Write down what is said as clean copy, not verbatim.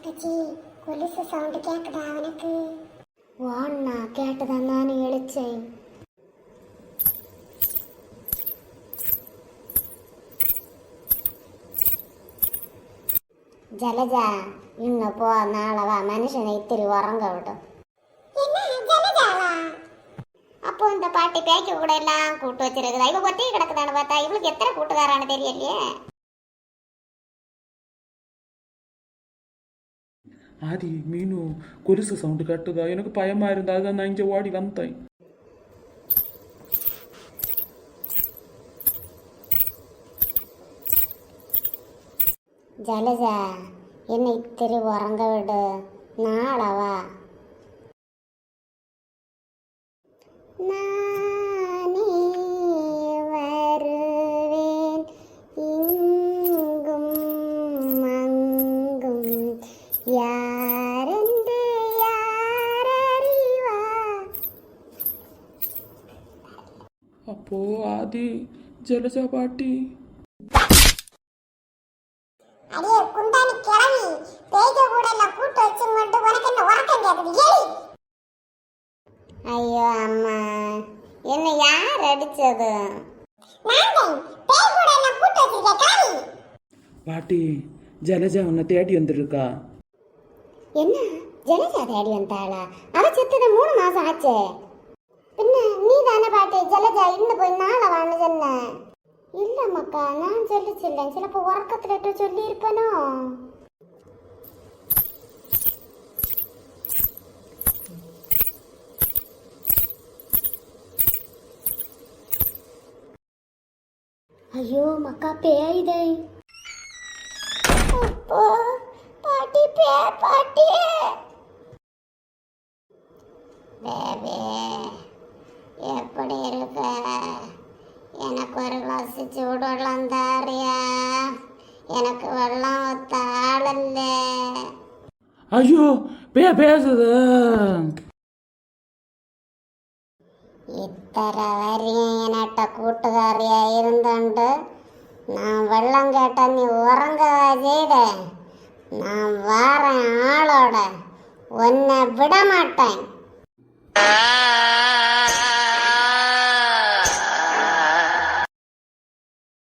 தங்கச்சி கொலுசு சவுண்ட் கேக்குதா அவனுக்கு? வாண்ணா கேட்டுதான் நானே எழுச்சேன். ஜலஜா இன்னும் போ, நாளவா மனுஷனை இத்திரி உறங்க விடும். அப்போ இந்த பாட்டி பேய்க்க கூட எல்லாம் கூட்டு வச்சிருக்குதா? இவ ஒத்தையை கிடக்குதான்னு பார்த்தா இவளுக்கு எத்தனை கூட்டுக்காரான்னு தெரியலையே. ஆதி மீனு கொலுசு சவுண்டு கட்டுதா? எனக்கு பயமா இருந்தா தான் நான் இங்கே ஓடி வந்தேன். ஜலஜா என்னை இத்திரி உறங்க விடு, நாளவா. நானே வருவேன் இங்கும் அங்கும், யாரென்று யாரறிவா. அப்போ ஆதி ஜலஜா பாட்டி. அடியே குந்தாணி கிளவி, பேய்க கூட எல்லாம் கூட்டு வச்சு மட்டும் உனக்கு என்ன உறக்கம் கேக்குது? ஐயோ அம்மா, என்ன யார் அடிச்சது? பாட்டி ஜலஜா உன்னை தேடி வந்துருக்கா. என்ன ஜலஜா தேடி வந்தாளா? அவ செத்தது 3 மாசம் ஆச்சே. பின்ன நீ தானே பாட்டி ஜலஜா இன்னும் போய் நாளை வான்னு சொன்ன? இல்ல மக்கா, நான் சொல்லிச்சில்லேன். சிலப்போ உறக்கத்துல சொல்லி இருப்பனோ. ஐயோ மக்கா, பேய்தே. அப்போ பாட்டி பாட்டி பேபே எப்படி இருக்க? எனக்கு ஒரு கிளாஸ் சூடு வெள்ளம் தாரியா? எனக்கு வெள்ளம் ஒத்த ஆள் இல்ல. ஐயோ பேசுது. இத்தனை வரையும் என்னட்ட கூட்டுக்காரியா இருந்துண்டு நான் வெள்ளம் கேட்ட நீ உறங்கவா செய்த? நான் வாரேன் ஆளோட, உன்னை விட மாட்டேன்.